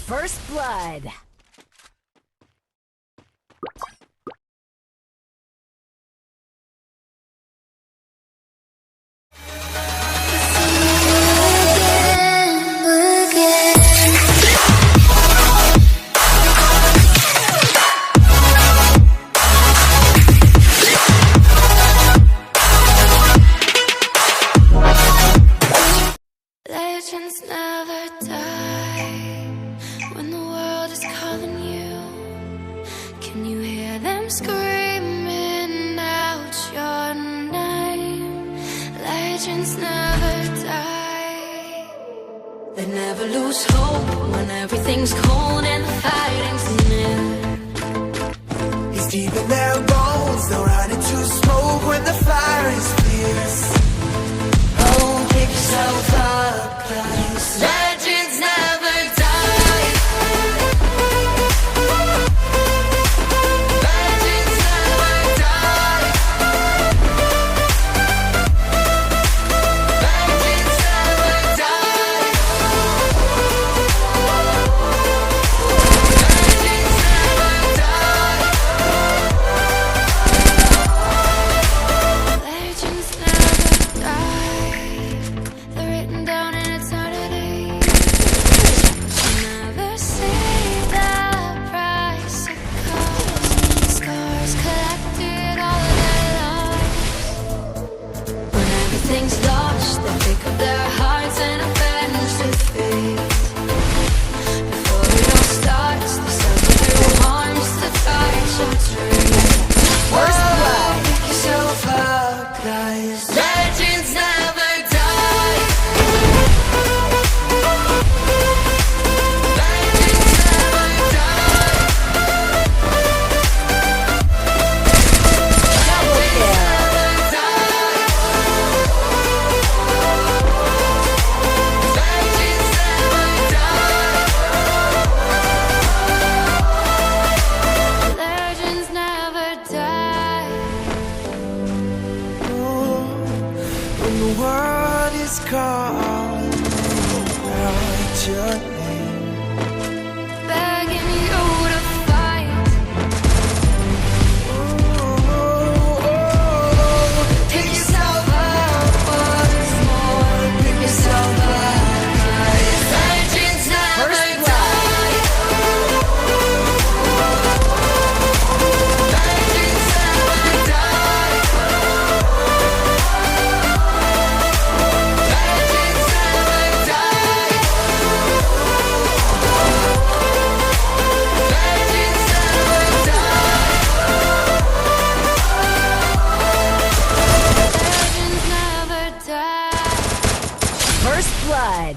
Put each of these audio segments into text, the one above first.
First blood. Legends never die. When the world is calling you, can you hear them screaming out your name? Legends never die. They never lose hope when everything's cold and the fighting's near. It's deep in their bones, they'll run into smoke when the fire is fierce. Oh, pick yourself up, 'cause Legends never die. Legends never die. Legends never die. Legends never die. Legends never die. They're written down in eternity. Never see the price it costs. Scars collected all of their lives. When everything's lost, they pick up their hearts and avenge defeat. Before it all starts, they circle through arms to touch a tree. First blood. pick yourself up, 'cause Legends never die. Legends never die. Double kill. Never die. Legends never die. Legends never die. when the world is calling out your name, Begging you to fight. Pick yourself up once more. Pick yourself up. Legends never First blood. die. Legends never die. Legends never die. Legends never die. Legends never die. First blood.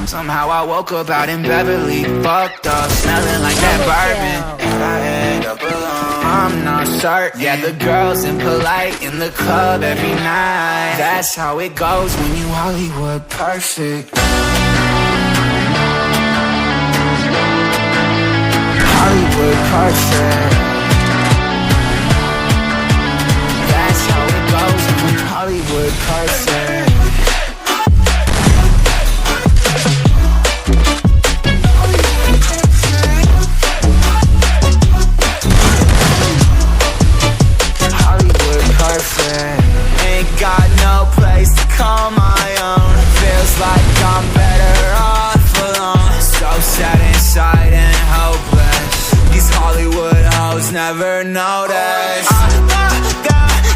Somehow I woke up out in Beverly, fucked up, smelling like that bourbon. And I end up alone. I'm not certain. Yeah, the girls impolite in the club every night. That's how it goes when you Hollywood perfect. Hollywood perfect. That's how it goes when you Hollywood perfect. Hollywood perfect. Ain't got no place to call my own. Feels like I'm better off alone. So sad inside and hopeless. These Hollywood hoes never notice.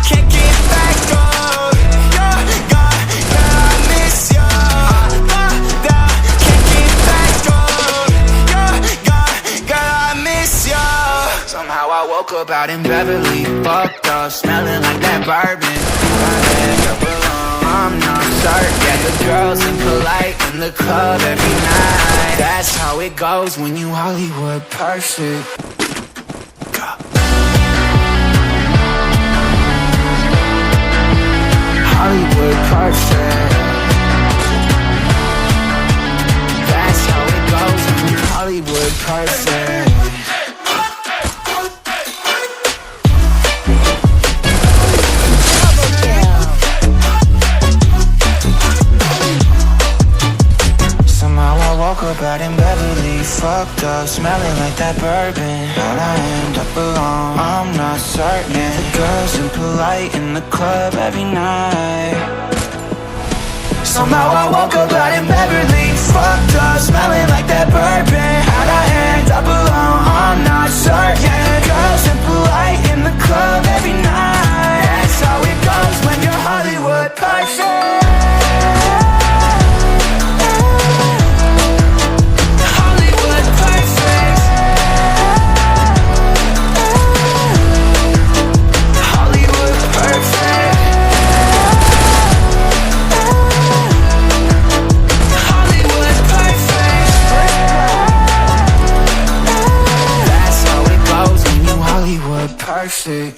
Can't get back up. I miss you. Can't get back up. I miss you. Somehow I woke up out in Beverly, fucked up, smelling like that bourbon. I end up alone. I'm not certain. Yeah, the girls impolite in the club every night. That's how it goes when you Hollywood perfect. Hollywood perfect. That's how it goes when you Hollywood perfect. smelling like that bourbon. How'd I end up alone? I'm not certain. The girls impolite in the club every night. Somehow I woke up out in Beverly, fucked up, smelling like that bourbon. How'd I end up alone? I'm not certain. Girls impolite in the club every night. That's how it goes when you're Hollywood perfect. Perfect.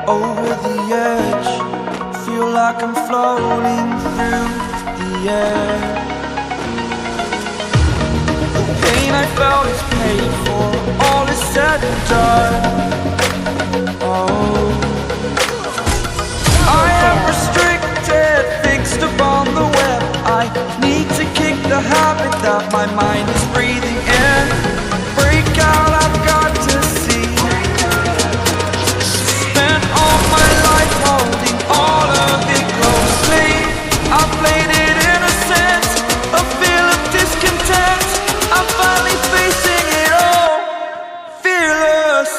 Over the edge, feel like I'm floating through the air. The pain I felt is paid for, all is said and done. Oh, I am restricted, fixed upon the web. I need to kick the habit that my mind is breathing in. Break out, I've got to see. Spent all my life holding all of it closely. I played it innocent, a feel of discontent. I'm finally facing it all, fearless.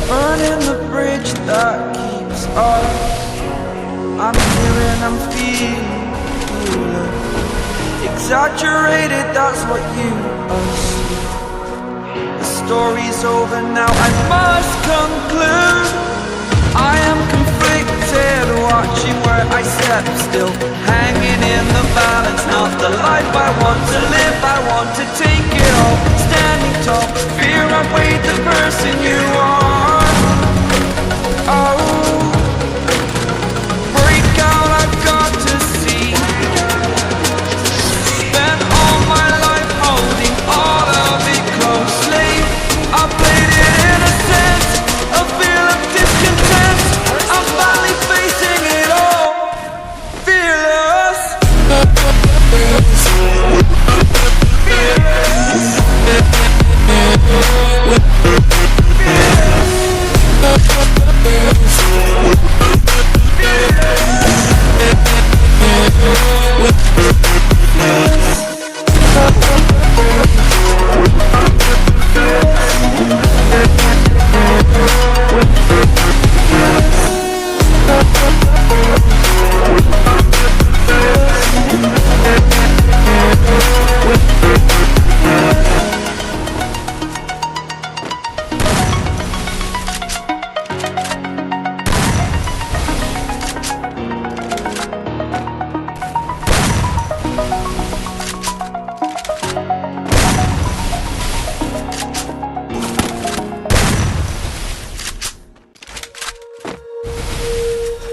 Burning the bridge that keeps us. I'm here and I'm feeling exaggerated, that's what you assume. The story's over now, I must conclude. I am conflicted, watching where I step still, hanging in the balance. Not the life I want to live, I want to take it all. Standing tall, fear I weighed the person you are. Oh, break out, I've got to see. Spent all my life holding all of it closely. I played it innocent, a feel of discontent. I'm finally facing it all, fearless.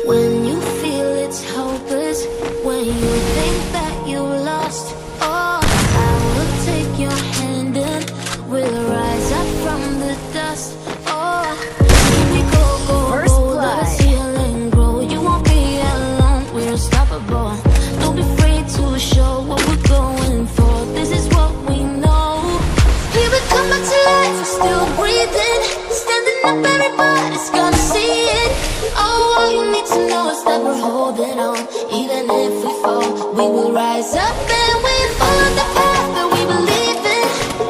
When you feel it's hopeless, when you think that you lost, oh, I will take your hand and we'll rise up from the dust. Oh, here we go, First go, blood. let us heal and grow. You won't be alone, we're unstoppable. Don't be afraid to show what we're going for. This is what we know. Here we come back to life, we're still breathing, standing up, everybody's gonna see it. Oh, all you need to know is that we're holding on. Even if we fall, we will rise up and we follow the path that we believe in.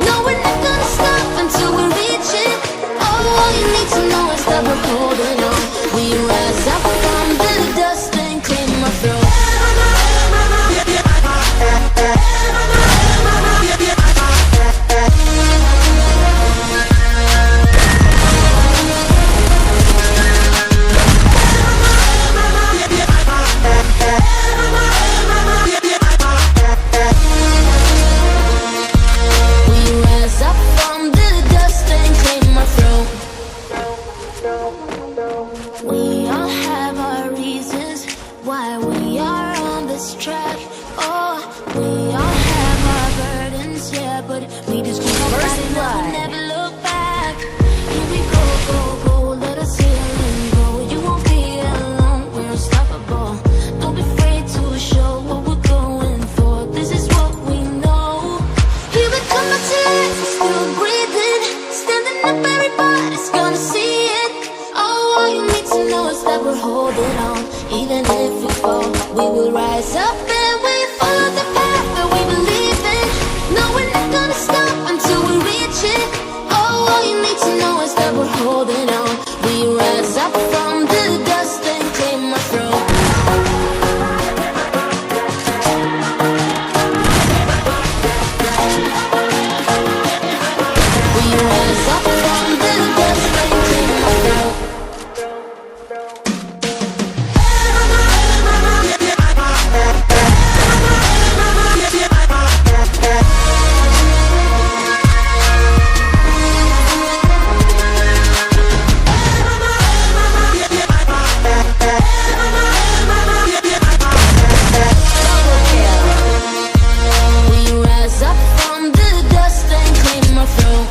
No, we're not gonna stop until we reach it. Oh, all you need to know is that we're holding on. We rise up from the dust and claim our throne. rise up and we follow the path that we believe in. No, we're not gonna stop until we reach it. Oh, all you need to know is that we're holding on. We rise up from the dust and claim our throne. We rise up from the dust and claim our throne. We rise up from the dust and claim our throne.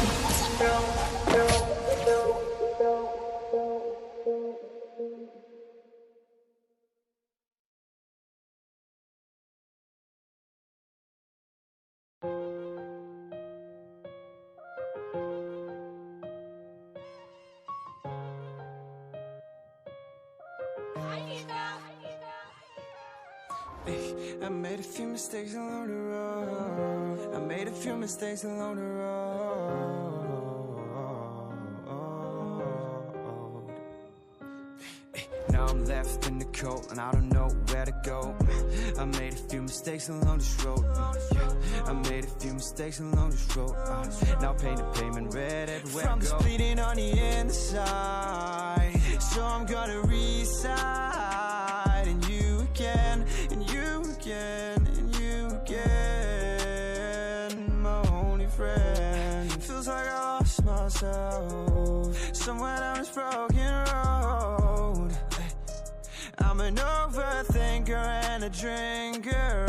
I made a few mistakes along the road. I made a few mistakes along the road. Now I'm left in the cold and I don't know where to go. I made a few mistakes along this road. I made a few mistakes along this road. Now paint the pavement red everywhere I go. From this bleeding on the inside, so I'm gonna reside. And you again, and you again, and you again, my only friend. Feels like I lost myself somewhere down this broken road. I'm an overthinker and a drinker.